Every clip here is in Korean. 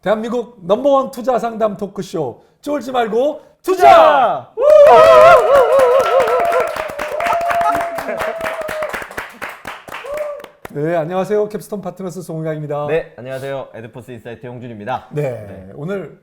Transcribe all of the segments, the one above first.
대한민국 넘버원 투자 상담 토크쇼 쫄지 말고 투자! 네, 안녕하세요. 캡스톤 파트너스 송은강입니다. 네, 안녕하세요. 에드포스 인사이트 홍준입니다. 네, 오늘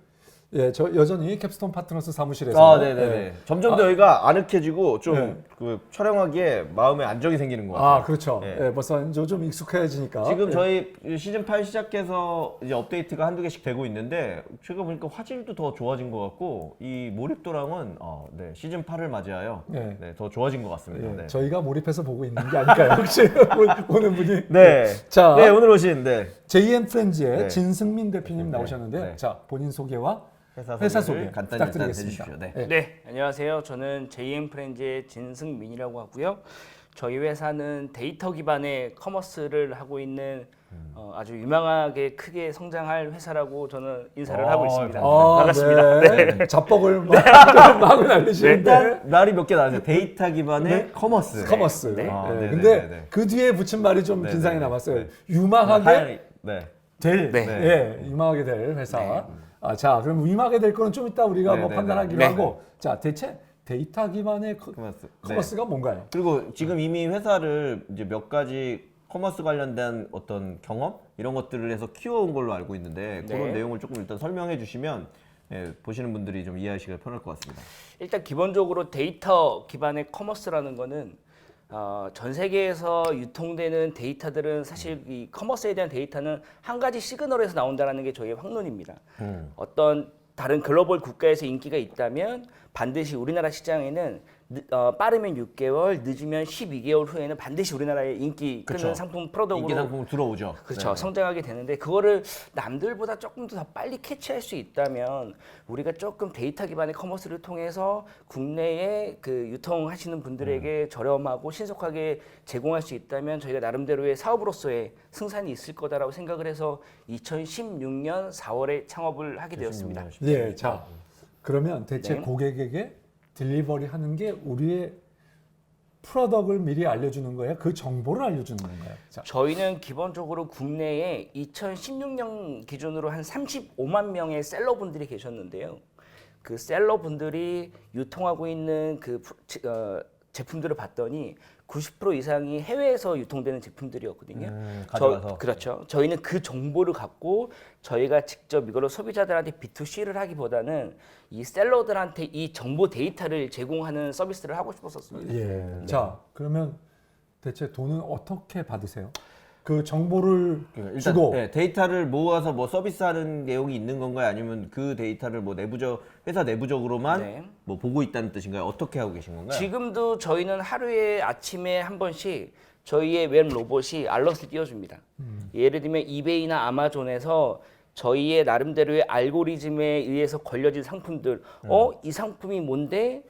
저 여전히 캡스톤 파트너스 사무실에서 네네네. 점점 더 여기가 아늑해지고 좀 네. 촬영하기에 마음에 안정이 생기는 것 같아요. 그렇죠. 네. 네, 벌써 이제 좀 익숙해지니까. 지금 저희 시즌 8 시작해서 이제 업데이트가 한두 개씩 되고 있는데 제가 보니까 화질도 더 좋아진 것 같고 이 몰입도랑은 시즌 8을 맞이하여 더 좋아진 것 같습니다. 네. 저희가 몰입해서 보고 있는 게 아닐까요? 혹시 오는 분이? 네. 자, 오늘 오신 JM 프렌즈의 네. 진승민 대표님 네. 나오셨는데요. 네. 자, 본인 소개와 회사 소개 간단히 부탁드리겠습니다. 해주십시오. 네, 안녕하세요. 저는 JM 프렌즈의 진승민이라고 하고요. 저희 회사는 데이터 기반의 커머스를 하고 있는 아주 유망하게 크게 성장할 회사라고 저는 인사를 하고 있습니다. 반갑습니다. 네. 잡복을 마구 날리시는데. 일단 말이 몇 개 나왔어요. 데이터 기반의 커머스. 커머스. 네. 근데 그 뒤에 붙인 말이 좀 네, 빈상이 네, 남았어요. 네. 유망하게 네. 될. 네. 유망하게 될 회사. 네. 자, 그럼 유망하게 될 거는 좀 이따 우리가 네, 뭐 네, 판단하기로 네. 하고. 자, 대체 데이터 기반의 커머스. 커머스가 뭔가요? 그리고 지금 이미 회사를 이제 몇 가지 커머스 관련된 어떤 경험 이런 것들을 해서 키워온 걸로 알고 있는데 네. 그런 내용을 조금 일단 설명해 주시면 보시는 분들이 좀 이해하시기가 편할 것 같습니다. 일단 기본적으로 데이터 기반의 커머스라는 거는 전 세계에서 유통되는 데이터들은 사실 이 커머스에 대한 데이터는 한 가지 시그널에서 나온다는 게 저희의 확론입니다. 어떤 다른 글로벌 국가에서 인기가 있다면 반드시 우리나라 시장에는 빠르면 6개월, 늦으면 12개월 후에는 반드시 우리나라에 인기 끄는 그쵸. 상품 프로덕으로 인기 상품으 들어오죠. 그렇죠. 네. 성장하게 되는데 그거를 남들보다 조금 더 빨리 캐치할 수 있다면 우리가 조금 데이터 기반의 커머스를 통해서 국내에 그 유통하시는 분들에게 저렴하고 신속하게 제공할 수 있다면 저희가 나름대로의 사업으로서의 승산이 있을 거다라고 생각을 해서 2016년 4월에 창업을 하게 되었습니다. 예, 자, 그러면 대체 네. 고객에게 딜리버리 하는 게 우리의 프로덕을 미리 알려주는 거예요? 그 정보를 알려주는 건가요? 자, 저희는 기본적으로 국내에 2016년 기준으로 한 35만 명의 셀러분들이 계셨는데요. 그 셀러분들이 유통하고 있는 그 제품들을 봤더니 90% 이상이 해외에서 유통되는 제품들이었거든요. 가져와서. 그렇죠. 저희는 그 정보를 갖고 저희가 직접 이걸로 소비자들한테 B2C를 하기보다는 이 셀러들한테 이 정보 데이터를 제공하는 서비스를 하고 싶었었습니다. 예. 자, 그러면 대체 돈은 어떻게 받으세요? 그 정보를 일단 주고 데이터를 모아서 뭐 서비스하는 내용이 있는 건가요? 아니면 그 데이터를 뭐 회사 내부적으로만 네. 뭐 보고 있다는 뜻인가요? 어떻게 하고 계신 건가요? 지금도 저희는 하루에 아침에 한 번씩 저희의 웹 로봇이 알럿을 띄워줍니다. 예를 들면 이베이나 아마존에서 저희의 나름대로의 알고리즘에 의해서 걸려진 상품들, 이 상품이 뭔데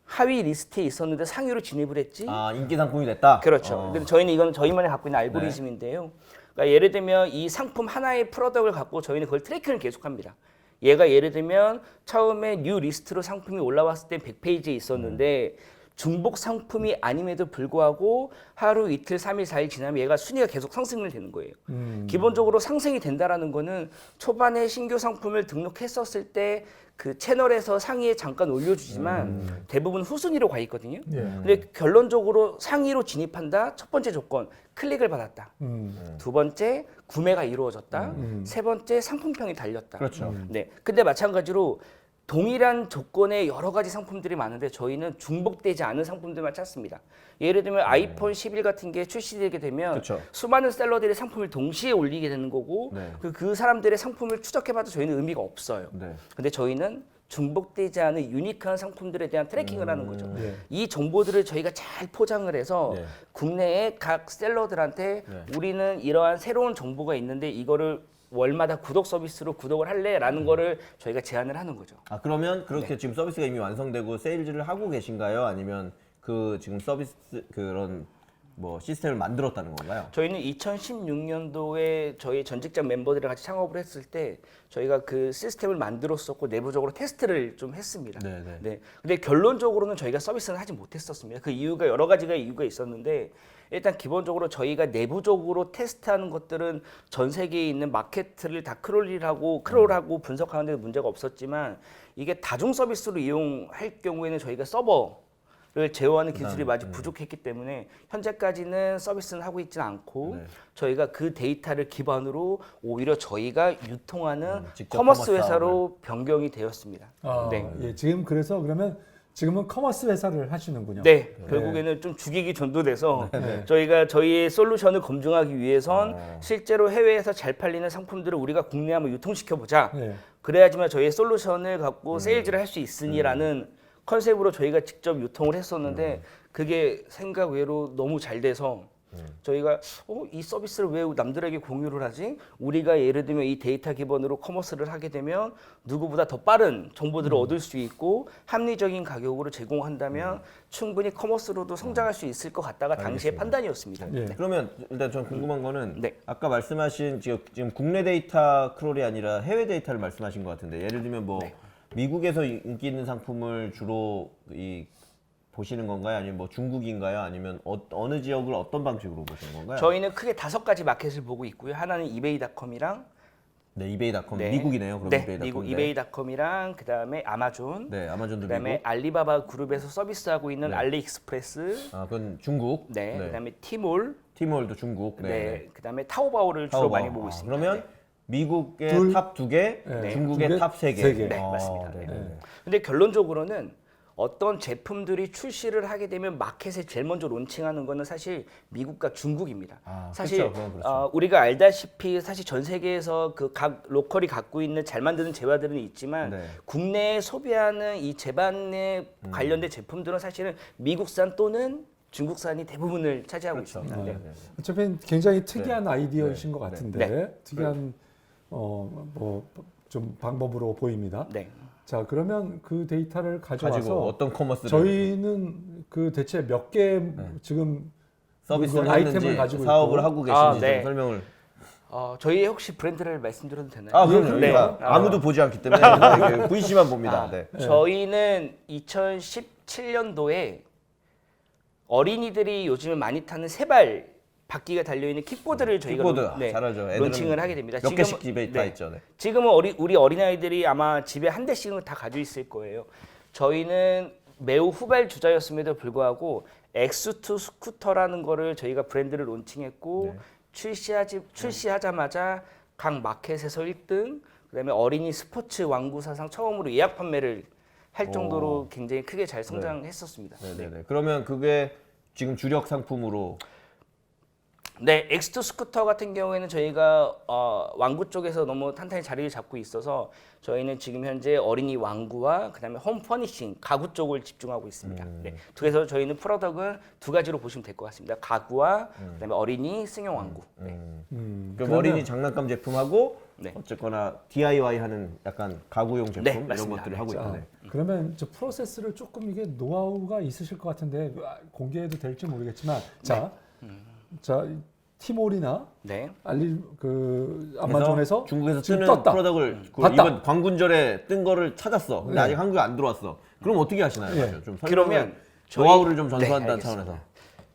하위 리스트에 있었는데 상위로 진입을 했지? 인기 상품이 됐다. 그렇죠. 근데 저희는 이건 저희만이 갖고 있는 알고리즘인데요. 그러니까 예를 들면 이 상품 하나의 프로덕트를 갖고 저희는 그걸 트래킹을 계속합니다. 얘가 예를 들면 처음에 뉴 리스트로 상품이 올라왔을 때 100페이지에 있었는데 중복 상품이 아님에도 불구하고 하루 이틀 3일 4일 지나면 얘가 순위가 계속 상승을 되는 거예요. 기본적으로 상승이 된다라는 거는 초반에 신규 상품을 등록했었을 때 그 채널에서 상위에 잠깐 올려주지만 대부분 후순위로 가 있거든요. 근데 결론적으로 상위로 진입한다. 첫 번째 조건 클릭을 받았다. 두 번째 구매가 이루어졌다. 세 번째 상품평이 달렸다. 그렇죠. 네. 근데 마찬가지로 동일한 조건의 여러 가지 상품들이 많은데 저희는 중복되지 않은 상품들만 찾습니다. 예를 들면 아이폰 11 같은 게 출시되게 되면 그쵸. 수많은 셀러들이 상품을 동시에 올리게 되는 거고 네. 그 사람들의 상품을 추적해봐도 저희는 의미가 없어요. 네. 근데 저희는 중복되지 않은 유니크한 상품들에 대한 트래킹을 하는 거죠. 네. 이 정보들을 저희가 잘 포장을 해서 네. 국내의 각 셀러들한테 우리는 이러한 새로운 정보가 있는데 이거를 월마다 구독 서비스로 구독을 할래라는 거를 저희가 제안을 하는 거죠. 그러면 그렇게 지금 서비스가 이미 완성되고 세일즈를 하고 계신가요? 아니면 그 지금 서비스 그런 뭐 시스템을 만들었다는 건가요? 저희는 2016년도에 저희 전 직장 멤버들이랑 같이 창업을 했을 때 저희가 그 시스템을 만들었었고 내부적으로 테스트를 좀 했습니다. 네네. 네. 근데 결론적으로는 저희가 서비스는 하지 못했었습니다. 그 이유가 여러 가지가 이유가 있었는데 일단 기본적으로 저희가 내부적으로 테스트하는 것들은 전 세계에 있는 마케트를 다 크롤하고 분석하는 데 문제가 없었지만 이게 다중 서비스로 이용할 경우에는 저희가 서버를 제어하는 기술이 많이 부족했기 때문에 현재까지는 서비스는 하고 있지는 않고 네. 저희가 그 데이터를 기반으로 오히려 저희가 유통하는 직접 커머스 커머스 회사로 변경이 되었습니다. 네. 예, 지금 그래서 그러면 지금은 커머스 회사를 하시는군요. 네, 결국에는 좀 죽이기 전도돼서 저희가 저희의 솔루션을 검증하기 위해선 실제로 해외에서 잘 팔리는 상품들을 우리가 국내에 한번 유통시켜 보자. 네. 그래야지만 저희의 솔루션을 갖고 세일즈를 할 수 있으니라는 컨셉으로 저희가 직접 유통을 했었는데 그게 생각 외로 너무 잘 돼서 저희가 이 서비스를 왜 남들에게 공유를 하지? 우리가 예를 들면 이 데이터 기반으로 커머스를 하게 되면 누구보다 더 빠른 정보들을 얻을 수 있고 합리적인 가격으로 제공한다면 충분히 커머스로도 성장할 수 있을 것 같다가 당시의 판단이었습니다. 예. 네. 그러면 일단 전 궁금한 거는 네. 아까 말씀하신 지금 국내 데이터 크롤이 아니라 해외 데이터를 말씀하신 것 같은데 예를 들면 뭐 미국에서 인기 있는 상품을 주로 보시는 건가요? 아니면 뭐 중국인가요? 아니면 어느 지역을 어떤 방식으로 보시는 건가요? 저희는 크게 5가지 마켓을 보고 있고요. 하나는 이베이닷컴이랑 네, 이베이닷컴 미국이네요. 그럼 네, 미국 이베이닷컴이랑 그다음에 아마존, 네, 아마존도 그다음에 미국. 알리바바 그룹에서 서비스하고 있는 알리익스프레스, 아, 그건 중국. 네, 그다음에 티몰, 티몰도 중국. 네, 그다음에 타오바오를 주로 많이 보고 있습니다. 그러면 미국의 둘. 탑 2개, 네. 중국의 중국의 탑 3개. 세 개. 네, 맞습니다. 네. 네. 근데 결론적으로는 어떤 제품들이 출시를 하게 되면 마켓에 제일 먼저 론칭하는 거는 사실 미국과 중국입니다. 사실 그쵸, 그건 그렇죠. 우리가 알다시피 사실 전 세계에서 그 각 로컬이 갖고 있는 잘 만드는 재화들은 있지만 네. 국내에 소비하는 이 재반에 관련된 제품들은 사실은 미국산 또는 중국산이 대부분을 차지하고 그렇죠. 있습니다. 네. 어차피 굉장히 특이한 아이디어이신 것 같은데 네. 특이한 뭐 좀 방법으로 보입니다. 네. 자 그러면 그 데이터를 가져와서 가지고 어떤 커머스를 저희는 그 대체 몇 개 지금 서비스를 물건, 아이템을 했는지 가지고 사업을 있고. 하고 계신지 네. 좀 설명을. 저희 혹시 브랜드를 말씀드려도 되나요? 아, 그럼요. 네. 그러니까 아무도 보지 않기 때문에 VC만 봅니다. 네. 저희는 2017년도에 어린이들이 요즘에 많이 타는 세발 바퀴가 달려있는 킥보드를 저희가 킥보드 잘 알죠. 애들은 론칭을 하게 됩니다. 몇 개씩 집에 다 있죠. 네. 지금은 우리 어린아이들이 아마 집에 한 대씩은 다 가지고 있을 거예요. 저희는 매우 후발주자였음에도 불구하고 X2 스쿠터라는 거를 저희가 브랜드를 론칭했고 출시하자마자 각 마켓에서 1등, 그다음에 어린이 스포츠 왕구 사상 처음으로 예약 판매를 할 정도로 굉장히 크게 잘 성장했었습니다. 네네네. 그러면 그게 지금 주력 상품으로 네, X2 스쿠터 같은 경우에는 저희가 왕구 쪽에서 너무 탄탄히 자리를 잡고 있어서 저희는 지금 현재 어린이 왕구와 그다음에 홈 퍼니싱, 가구 쪽을 집중하고 있습니다. 네, 그래서 저희는 프로덕트는 2가지로 보시면 될 것 같습니다. 가구와 그다음에 어린이 승용 왕구. 네. 그럼 그러면- 어린이 장난감 제품하고 네. 어쨌거나 DIY 하는 약간 가구용 제품 네, 이런 맞습니다. 것들을 하고 자, 있는데. 그러면 저 프로세스를 조금 이게 노하우가 있으실 것 같은데 공개해도 될지 모르겠지만 자 티몰이나 네. 아마존에서 중국에서 지금 뜨는 떴다. 프로덕트를 봤다. 이번 광군절에 뜬 거를 찾았어. 근데 네. 아직 한국에 안 들어왔어. 그럼 어떻게 하시나요? 네. 좀 그러면 노하우를 좀 네, 전수한다는 알겠습니다. 차원에서.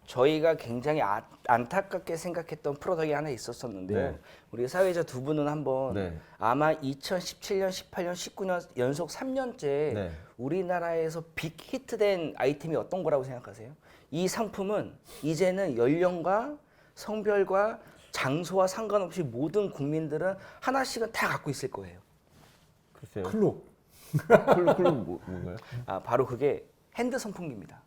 저희가 굉장히 안타깝게 생각했던 프로덕트가 하나 있었었는데요. 네. 우리 사회자 두 분은 한번 네. 아마 2017년, 18년, 19년 연속 3년째 네. 우리나라에서 빅 히트된 아이템이 어떤 거라고 생각하세요? 이 상품은 이제는 연령과 성별과 장소와 상관없이 모든 국민들은 하나씩은 다 갖고 있을 거예요. 글쎄요. 클록. 클럽 뭔가요? 바로 그게 핸드 선풍기입니다.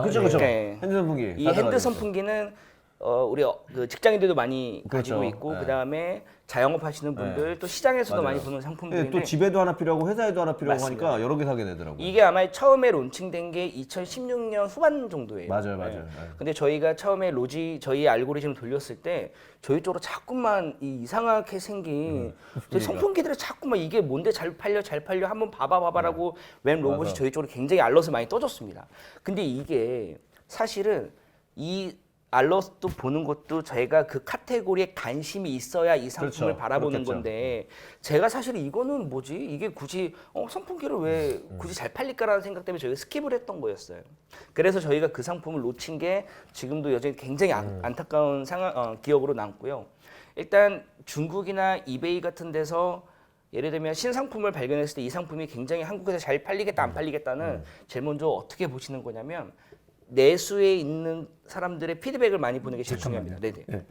그렇죠, 그렇죠. 네. 핸드 선풍기. 이 사다가 핸드 있죠. 선풍기는 우리 그 직장인들도 많이 가지고 그렇죠. 있고 네. 그다음에 자영업 하시는 분들 또 시장에서도 맞아요. 많이 보는 근데 상품들인데 또 집에도 하나 필요하고 회사에도 하나 필요하고 맞습니다. 하니까 여러 개 사게 되더라고요. 이게 아마 처음에 론칭된 게 2016년 후반 정도예요. 맞아요. 네. 네. 근데 저희가 처음에 저희 알고리즘을 돌렸을 때 저희 쪽으로 자꾸만 이상하게 생긴 저희 선풍기들이 자꾸만 이게 뭔데 잘 팔려 한번 봐봐라고 웬 로봇이 맞아. 저희 쪽으로 굉장히 알럿을 많이 떠줬습니다. 근데 이게 사실은 이 알러스도 보는 것도 저희가 그 카테고리에 관심이 있어야 이 상품을 그렇죠. 바라보는 그렇겠죠. 건데 제가 사실 이거는 뭐지? 이게 굳이 선풍기를 왜 굳이 잘 팔릴까라는 생각 때문에 저희가 스킵을 했던 거였어요. 그래서 저희가 그 상품을 놓친 게 지금도 여전히 굉장히 안타까운 상황, 기억으로 남고요. 일단 중국이나 이베이 같은 데서 예를 들면 신상품을 발견했을 때 이 상품이 굉장히 한국에서 잘 팔리겠다 안 팔리겠다는 제일 먼저 어떻게 보시는 거냐면 내수에 있는 사람들의 피드백을 많이 보는 게 제일 중요합니다. 네네. 네.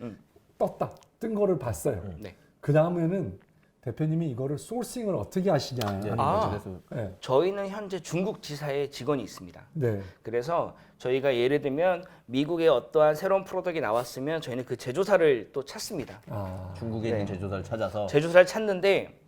떴다. 뜬 거를 봤어요. 네. 그 다음에는 대표님이 이거를 소싱을 어떻게 하시냐 하는 아. 거죠. 네. 저희는 현재 중국 지사에 직원이 있습니다. 네. 그래서 저희가 예를 들면 미국에 어떠한 새로운 프로덕트가 나왔으면 저희는 그 제조사를 또 찾습니다. 아, 중국에 있는 제조사를 찾아서 제조사를 찾는데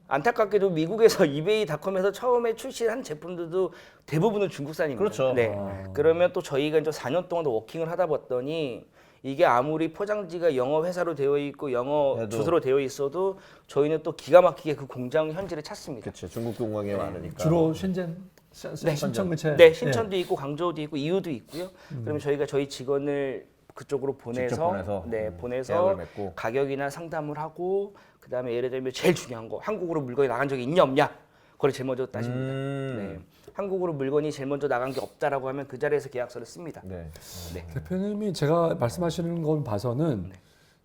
안타깝게도 미국에서 이베이닷컴에서 처음에 출시한 제품들도 대부분은 중국산입니다. 그렇죠. 네. 아. 그러면 또 저희가 이제 4년 동안 워킹을 하다 봤더니 이게 아무리 포장지가 영어 회사로 되어 있고 영어 해도. 주소로 되어 있어도 저희는 또 기가 막히게 그 공장 현지를 찾습니다. 그렇죠. 중국 공항에 많으니까. 주로 신전, 신천 근처에. 네, 신천도 있고 광저우도 있고 이유도 있고요. 그러면 저희가 저희 직원을 그쪽으로 직접 보내서 보내서, 보내서 계약을 맺고. 가격이나 상담을 하고 그다음에 예를 들면 제일 중요한 거 한국으로 물건이 나간 적이 있냐 없냐 그걸 제일 먼저 따집니다. 네. 한국으로 물건이 제일 먼저 나간 게 없다라고 하면 그 자리에서 계약서를 씁니다. 네. 네. 대표님이 제가 말씀하시는 건 봐서는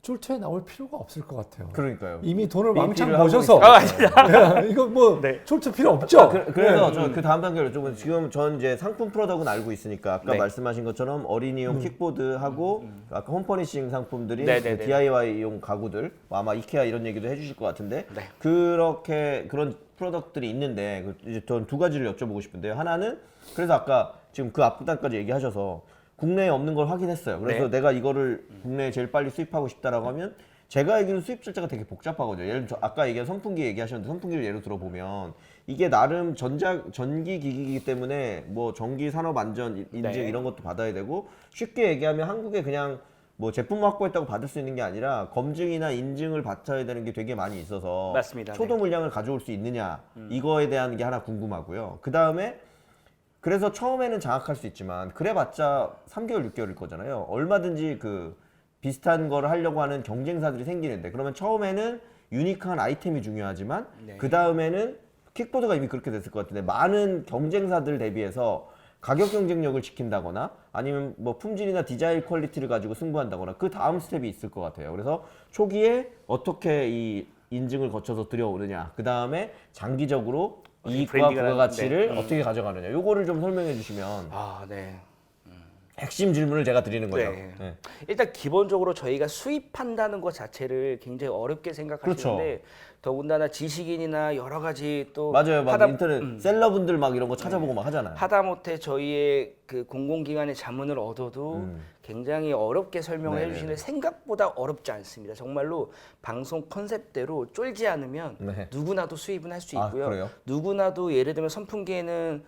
쫄투에 나올 필요가 없을 것 같아요. 그러니까요. 이미 돈을 왕창 삐삐를 하고 버셔서 있어요. 이거 뭐 네. 쫄투 필요 없죠. 그래서 저 그 다음 단계로 좀 지금 전 이제 상품 프로덕트는 알고 있으니까 아까 네. 말씀하신 것처럼 어린이용 킥보드하고 아까 홈퍼니싱 상품들이 네네네. DIY용 가구들 아마 이케아 이런 얘기도 해주실 것 같은데 네. 그렇게 그런 프로덕트들이 있는데 이제 전 두 가지를 여쭤보고 싶은데요. 하나는 그래서 아까 지금 그 앞단까지 얘기하셔서 국내에 없는 걸 확인했어요. 그래서 네. 내가 이거를 국내에 제일 빨리 수입하고 싶다라고 하면 제가 알기로는 수입 절차가 되게 복잡하거든요. 예를 들어 아까 얘기한 선풍기 얘기하셨는데 선풍기를 예로 들어보면 이게 나름 전기 기기이기 때문에 뭐 전기 산업 안전 인증 네. 이런 것도 받아야 되고 쉽게 얘기하면 한국에 그냥 뭐 제품 확보했다고 받을 수 있는 게 아니라 검증이나 인증을 받아야 되는 게 되게 많이 있어서 맞습니다. 초도 물량을 가져올 수 있느냐 이거에 대한 게 하나 궁금하고요. 그 다음에 그래서 처음에는 장악할 수 있지만 그래봤자 3개월, 6개월일 거잖아요. 얼마든지 그 비슷한 거를 하려고 하는 경쟁사들이 생기는데 그러면 처음에는 유니크한 아이템이 중요하지만 네. 그 다음에는 킥보드가 이미 그렇게 됐을 것 같은데 많은 경쟁사들 대비해서 가격 경쟁력을 지킨다거나 아니면 뭐 품질이나 디자인 퀄리티를 가지고 승부한다거나 그 다음 스텝이 있을 것 같아요. 그래서 초기에 어떻게 이 인증을 거쳐서 들여오느냐 그 다음에 장기적으로 이익과 브랜딩을 부가가치를 하는데, 어떻게 가져가느냐 요거를 좀 설명해 주시면 아, 네. 핵심 질문을 제가 드리는 거죠. 네. 네. 일단 기본적으로 저희가 수입한다는 것 자체를 굉장히 어렵게 생각하시는데 더군다나 지식인이나 여러 가지 또 맞아요. 막 하다, 인터넷 셀러분들 막 이런 거 찾아보고 막 하잖아요. 하다못해 저희의 그 공공기관의 자문을 얻어도 굉장히 어렵게 설명을 네네네. 해주시는데 생각보다 어렵지 않습니다. 정말로 방송 컨셉대로 쫄지 않으면 네. 누구나도 수입은 할 수 아, 있고요. 그래요? 누구나도 예를 들면 선풍기에는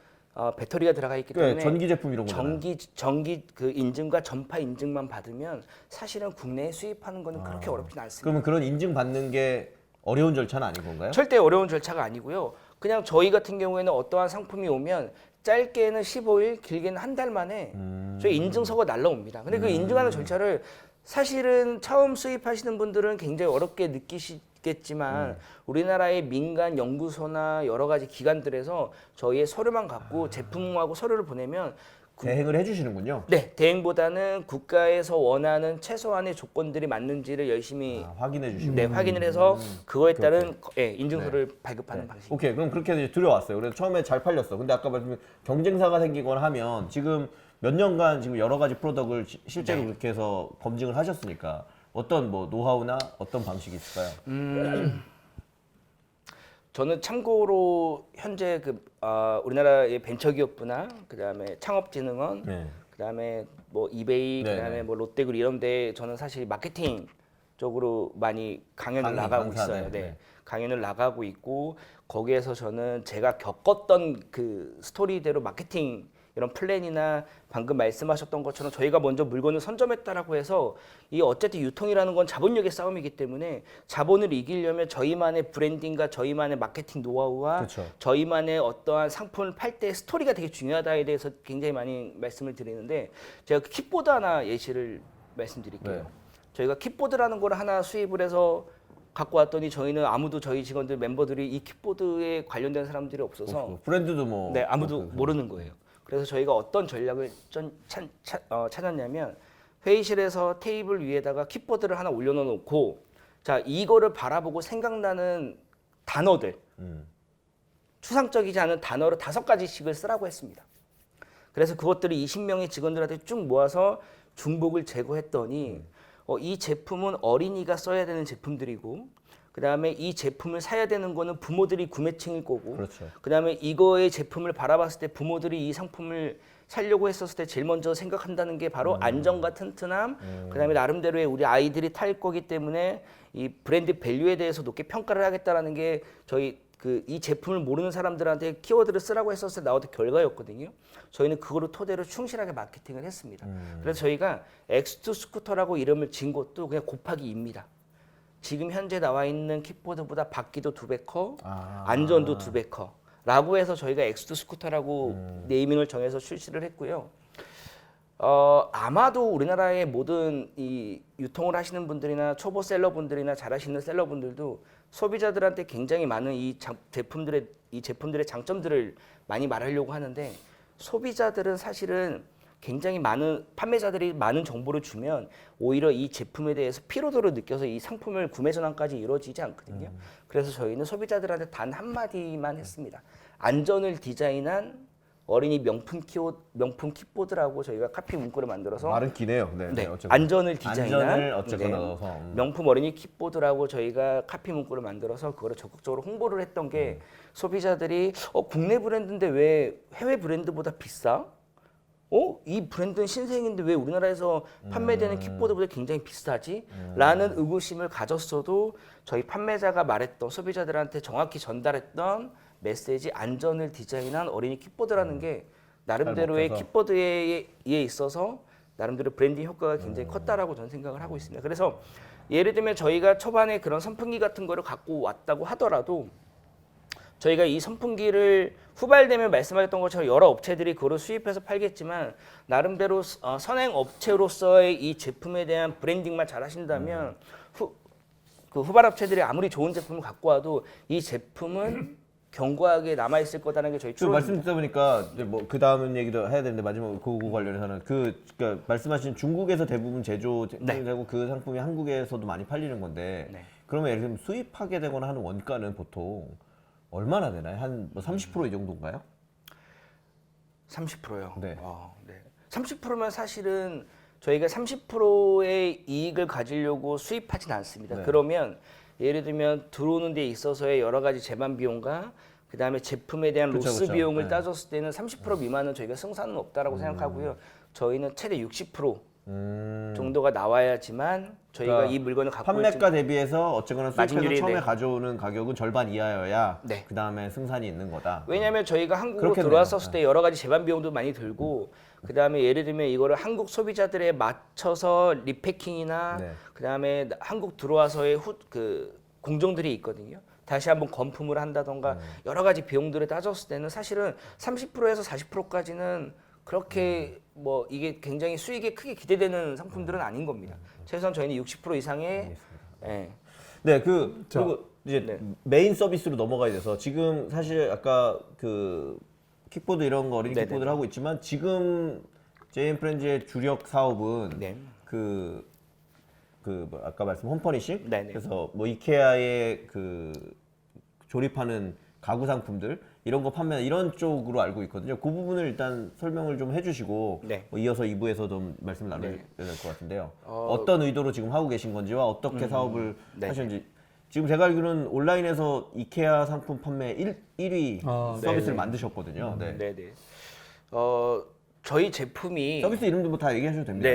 배터리가 들어가 있기 때문에 전기 제품 이런 거잖아요. 전기 그 인증과 전파 인증만 받으면 사실은 국내에 수입하는 거는 그렇게 어렵진 않습니다. 그러면 그런 인증 받는 게 어려운 절차는 아닌 건가요? 절대 어려운 절차가 아니고요. 그냥 저희 같은 경우에는 어떠한 상품이 오면 짧게는 15일, 길게는 한 달 만에 저희 인증서가 날라옵니다. 근데 그 인증하는 절차를 사실은 처음 수입하시는 분들은 굉장히 어렵게 느끼시겠지만 우리나라의 민간 연구소나 여러 가지 기관들에서 저희의 서류만 갖고 제품하고 서류를 보내면 대행을 해주시는군요. 네, 대행보다는 국가에서 원하는 최소한의 조건들이 맞는지를 열심히 확인해 주시고. 네, 확인을 해서 그거에 따른 인증서를 발급하는 방식. 오케이, 그럼 그렇게 해서 이제 들여왔어요. 그래서 처음에 잘 팔렸어. 근데 아까 말씀드린 경쟁사가 생기거나 하면 지금 몇 년간 지금 여러 가지 프로덕트를 실제로 네. 그렇게 해서 검증을 하셨으니까 어떤 뭐 노하우나 어떤 방식이 있을까요? 저는 참고로 현재 우리나라의 벤처기업부나 그다음에 창업진흥원, 네. 그다음에 뭐 이베이, 네, 그다음에 네. 뭐 롯데그룹 이런데 저는 사실 마케팅 쪽으로 많이 강연을 나가고 강사, 있어요. 네, 네. 네. 강연을 나가고 있고 거기에서 저는 제가 겪었던 그 스토리대로 마케팅 이런 플랜이나 방금 말씀하셨던 것처럼 저희가 먼저 물건을 선점했다라고 해서 이 어쨌든 유통이라는 건 자본력의 싸움이기 때문에 자본을 이기려면 저희만의 브랜딩과 저희만의 마케팅 노하우와 그렇죠. 저희만의 어떠한 상품을 팔 때 스토리가 되게 중요하다에 대해서 굉장히 많이 말씀을 드리는데 제가 킥보드 하나 예시를 말씀드릴게요. 네. 저희가 킥보드라는 걸 하나 수입을 해서 갖고 왔더니 저희는 아무도 저희 직원들 멤버들이 이 킥보드에 관련된 사람들이 없어서 브랜드도 뭐 네, 아무도 모르는 거예요. 그래서 저희가 어떤 전략을 찾았냐면 회의실에서 테이블 위에다가 킥보드를 하나 올려놓고 자 이거를 바라보고 생각나는 단어들 추상적이지 않은 단어를 5가지씩을 쓰라고 했습니다. 그래서 그것들을 20명의 직원들한테 쭉 모아서 중복을 제거했더니 이 제품은 어린이가 써야 되는 제품들이고 그다음에 이 제품을 사야 되는 거는 부모들이 구매층일 거고 그렇죠. 그다음에 이거의 제품을 바라봤을 때 부모들이 이 상품을 사려고 했었을 때 제일 먼저 생각한다는 게 바로 안정과 튼튼함 그다음에 나름대로의 우리 아이들이 탈 거기 때문에 이 브랜드 밸류에 대해서 높게 평가를 하겠다라는 게 저희 이 제품을 모르는 사람들한테 키워드를 쓰라고 했었을 때 나왔던 결과였거든요. 저희는 그거를 토대로 충실하게 마케팅을 했습니다. 그래서 저희가 X2 스쿠터라고 이름을 지은 것도 그냥 곱하기 2입니다. 지금 현재 나와 있는 킥보드보다 바퀴도 2배 커, 안전도 2배 커. 라고 해서 저희가 X2 스쿠터라고 네이밍을 정해서 출시를 했고요. 아마도 우리나라의 모든 이 유통을 하시는 분들이나 초보 셀러분들이나 잘하시는 셀러분들도 소비자들한테 굉장히 많은 이 제품들의 장점들을 많이 말하려고 하는데 소비자들은 사실은 굉장히 많은 판매자들이 많은 정보를 주면 오히려 이 제품에 대해서 피로도를 느껴서 이 상품을 구매 전환까지 이루어지지 않거든요. 그래서 저희는 소비자들한테 단 한마디만 했습니다. 안전을 디자인한 어린이 명품 킥보드라고 저희가 카피 문구를 만들어서 말은 기네요. 네, 어쨌거나. 안전을 디자인한 안전을 어쨌거나 넣어서 명품 어린이 킥보드라고 저희가 카피 문구를 만들어서 그거를 적극적으로 홍보를 했던 게 소비자들이 국내 브랜드인데 왜 해외 브랜드보다 비싸? 이 브랜드는 신생인데 왜 우리나라에서 판매되는 킥보드보다 굉장히 비싸지? 라는 의구심을 가졌어도 저희 판매자가 말했던 소비자들한테 정확히 전달했던 메시지 안전을 디자인한 어린이 킥보드라는 게 나름대로의 킥보드에 있어서 나름대로 브랜딩 효과가 굉장히 컸다라고 저는 생각을 하고 있습니다. 그래서 예를 들면 저희가 초반에 그런 선풍기 같은 거를 갖고 왔다고 하더라도 저희가 이 선풍기를 후발되면 말씀하셨던 것처럼 여러 업체들이 그거를 수입해서 팔겠지만 나름대로 선행 업체로서의 이 제품에 대한 브랜딩만 잘 하신다면 후발 업체들이 아무리 좋은 제품을 갖고 와도 이 제품은 견고하게 남아 있을 거다는 게 저희 추론입니다. 말씀 듣다 보니까 이제 뭐 그 다음 얘기도 해야 되는데 마지막 그거 관련해서는 그러니까 말씀하신 중국에서 대부분 제조되고 그 상품이 한국에서도 많이 팔리는 건데 그러면 예를 들면 수입하게 되거나 하는 원가는 보통 얼마나 되나요? 한 뭐 30% 이 정도인가요? 30%요. 네. 30%면 사실은 저희가 30%의 이익을 가지려고 수입하진 않습니다. 그러면 예를 들면 들어오는 데 있어서의 여러 가지 제반 비용과 그다음에 제품에 대한 로스 비용을 따졌을 때는 30% 미만은 저희가 승산은 없다라고 생각하고요. 저희는 최대 60% 정도가 나와야지만 저희가 그러니까 이 물건을 갖고 판매가 대비해서 어쨌거나 수입해서 마진율이, 처음에 가져오는 가격은 절반 이하여야 네. 그 다음에 승산이 있는 거다. 왜냐하면 저희가 한국으로 그렇겠네요. 들어왔었을 때 여러 가지 제반 비용도 많이 들고 그다음에 예를 들면 이거를 한국 소비자들에 맞춰서 리패킹이나 그다음에 한국 들어와서의 공정들이 있거든요. 다시 한번 건품을 한다던가 여러 가지 비용들을 따졌을 때는 사실은 30%에서 40%까지는 그렇게 뭐 이게 굉장히 수익이 크게 기대되는 상품들은 아닌 겁니다. 최소한 저희는 60% 이상의 그리고 이제 메인 서비스로 넘어가야 돼서 지금 사실 아까 그 킥보드 이런 거 어린이 킥보드를 하고 있지만 지금 JM 프렌즈의 주력 사업은 뭐 아까 말씀 홈퍼니싱 그래서 뭐 이케아의 그 조립하는 가구 상품들 이런 거 판매 이런 쪽으로 알고 있거든요. 그 부분을 일단 설명을 좀 해주시고 뭐 이어서 2부에서 좀 말씀 나눠야 될 것 같은데요. 어떤 의도로 지금 하고 계신 건지와 어떻게 사업을 하셨는지. 지금 제가 알기로는 온라인에서 이케아 상품 판매 1위 서비스를 만드셨거든요. 저희 제품이 서비스 이름도 뭐 다 얘기하셔도 됩니다.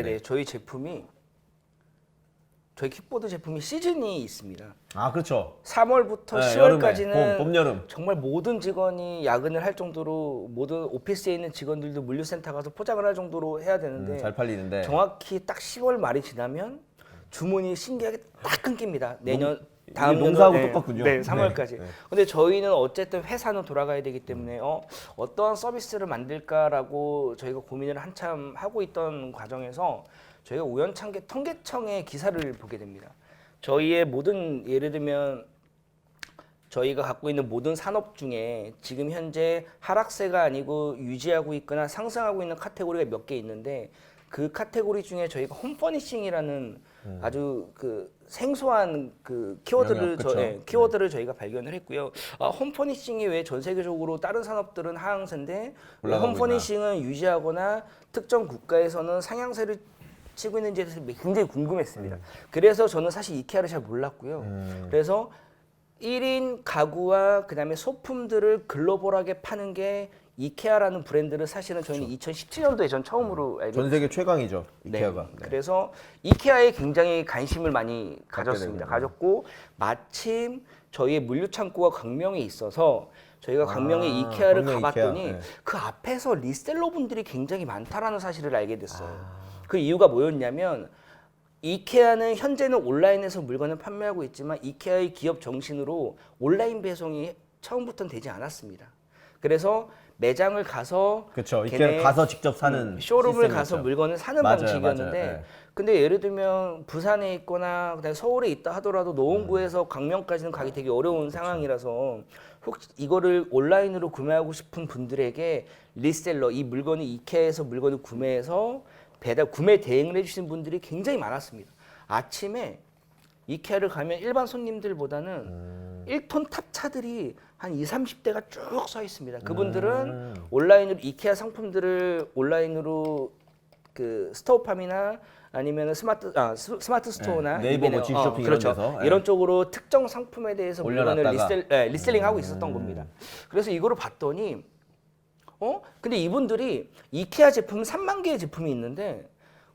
저희 킥보드 제품이 시즌이 있습니다. 아 그렇죠. 3월부터 10월까지는 봄, 여름. 정말 모든 직원이 야근을 할 정도로 모든 오피스에 있는 직원들도 물류센터 가서 포장을 할 정도로 해야 되는데 잘 팔리는데 정확히 딱 10월 말이 지나면 주문이 신기하게 딱 끊깁니다. 내년 다음 농사하고 연도, 똑같군요. 네, 3월까지. 네. 근데 저희는 어쨌든 회사는 돌아가야 되기 때문에 어떠한 서비스를 만들까라고 저희가 고민을 한참 하고 있던 과정에서 저희가 우연찮게 통계청의 기사를 보게 됩니다. 저희의 모든 예를 들면 저희가 갖고 있는 모든 산업 중에 지금 현재 하락세가 아니고 유지하고 있거나 상승하고 있는 카테고리가 몇 개 있는데 그 카테고리 중에 저희가 홈퍼니싱이라는 아주 그 생소한 그 키워드를 영역, 키워드를 저희가 발견을 했고요. 홈퍼니싱이 왜 전 세계적으로 다른 산업들은 하향세인데 왜 올라가고 홈퍼니싱은 유지하거나 특정 국가에서는 상향세를 치고 있는지에 대해서 굉장히 궁금했습니다. 그래서 저는 사실 이케아를 잘 몰랐고요. 그래서 1인 가구와 그다음에 소품들을 글로벌하게 파는 게 이케아라는 브랜드를 사실은 저희는 2017년도에 전 처음으로 알게 전 세계 최강이죠. 네. 이케아가. 네. 그래서 이케아에 굉장히 관심을 많이 가졌습니다. 되군요. 가졌고 마침 저희의 물류 창고가 광명에 있어서 저희가 광명에 이케아를 광명 가봤더니 이케아. 네. 그 앞에서 리셀러 분들이 굉장히 많다라는 사실을 알게 됐어요. 그 이유가 뭐였냐면 이케아는 현재는 온라인에서 물건을 판매하고 있지만 이케아의 기업 정신으로 온라인 배송이 처음부터는 되지 않았습니다. 그래서 매장을 가서 그렇죠. 걔네 이케아 가서 직접 사는 쇼룸을 시스템이었죠. 가서 물건을 사는 맞아요, 방식이었는데 맞아요. 네. 근데 예를 들면 부산에 있거나 그다음에 서울에 있다 하더라도 노원구에서 광명까지는 가기 되게 어려운 상황이라서 혹시 이거를 온라인으로 구매하고 싶은 분들에게 리셀러 이 물건을 이케아에서 물건을 구매해서 배달 구매 대행을 해주신 분들이 굉장히 많았습니다. 아침에 이케아를 가면 일반 손님들보다는 1톤 탑차들이 한 20, 30대가 쭉 서 있습니다. 그분들은 온라인으로 이케아 상품들을 온라인으로 그 스토어팜이나 아니면 스마트 스토어나 네, 네이버 뭐 이베네- 직쇼핑 이런 그렇죠. 데서, 이런 쪽으로 특정 상품에 대해서 물건을 올려놨다가. 리셀링하고 있었던 겁니다. 그래서 이거를 봤더니 근데 이분들이 이케아 제품 3만 개의 제품이 있는데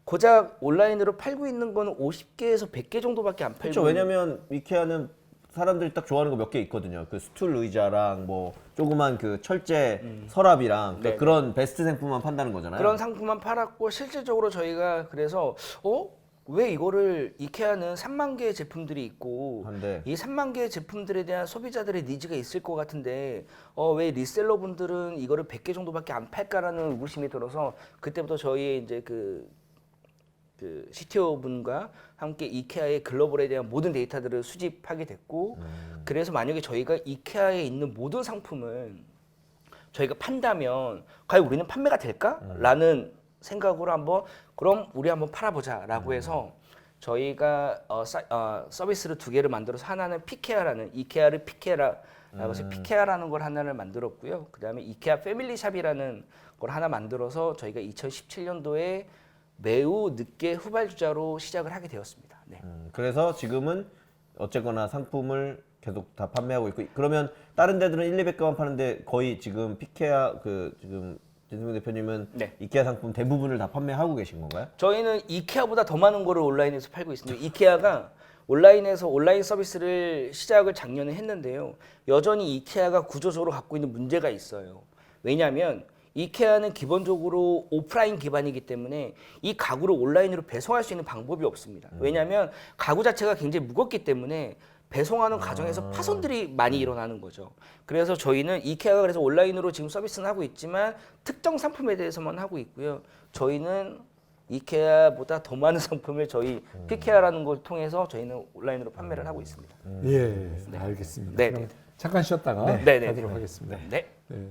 고작 온라인으로 팔고 있는 거는 50개에서 100개 정도밖에 안 팔고 그렇죠. 왜냐면 이케아는 사람들이 딱 좋아하는 거 몇 개 있거든요. 그 스툴 의자랑 뭐 조그만 그 철제 서랍이랑 네. 그런 베스트 상품만 판다는 거잖아요. 그런 상품만 팔았고 실질적으로 저희가 그래서 왜 이거를 이케아는 3만 개의 제품들이 있고 한데. 이 3만 개의 제품들에 대한 소비자들의 니즈가 있을 것 같은데 왜 리셀러 분들은 이거를 100개 정도밖에 안 팔까라는 의구심이 들어서 그때부터 저희의 이제 그 CTO 분과 함께 이케아의 글로벌에 대한 모든 데이터들을 수집하게 됐고 그래서 만약에 저희가 이케아에 있는 모든 상품을 저희가 판다면 과연 우리는 판매가 될까?라는 생각으로 한번 그럼 우리 한번 팔아보자라고 해서 저희가 서비스를 두 개를 만들어서 하나는 피케아라는 이케아를 피케라라고 해서 피케아라는 걸 하나를 만들었고요. 그다음에 이케아 패밀리샵이라는 걸 하나 만들어서 저희가 2017년도에 매우 늦게 후발주자로 시작을 하게 되었습니다. 네. 그래서 지금은 어쨌거나 상품을 계속 다 판매하고 있고 그러면 다른 데들은 1, 200개만 파는데 거의 지금 피케아 지금 진승민 대표님은 네. 이케아 상품 대부분을 다 판매하고 계신 건가요? 저희는 이케아보다 더 많은 거를 온라인에서 팔고 있습니다. 이케아가 온라인에서 온라인 서비스를 시작을 작년에 했는데요. 여전히 이케아가 구조적으로 갖고 있는 문제가 있어요. 왜냐하면 이케아는 기본적으로 오프라인 기반이기 때문에 이 가구를 온라인으로 배송할 수 있는 방법이 없습니다. 왜냐하면 가구 자체가 굉장히 무겁기 때문에 배송하는 과정에서 파손들이 많이 일어나는 거죠. 그래서 저희는 이케아가 그래서 온라인으로 지금 서비스는 하고 있지만 특정 상품에 대해서만 하고 있고요. 저희는 이케아보다 더 많은 상품을 저희 피케아라는 걸 통해서 저희는 온라인으로 판매를 하고 있습니다. 예, 알겠습니다. 네, 그럼 네. 잠깐 쉬었다가 네, 네, 가도록 네. 하겠습니다. 네. 네.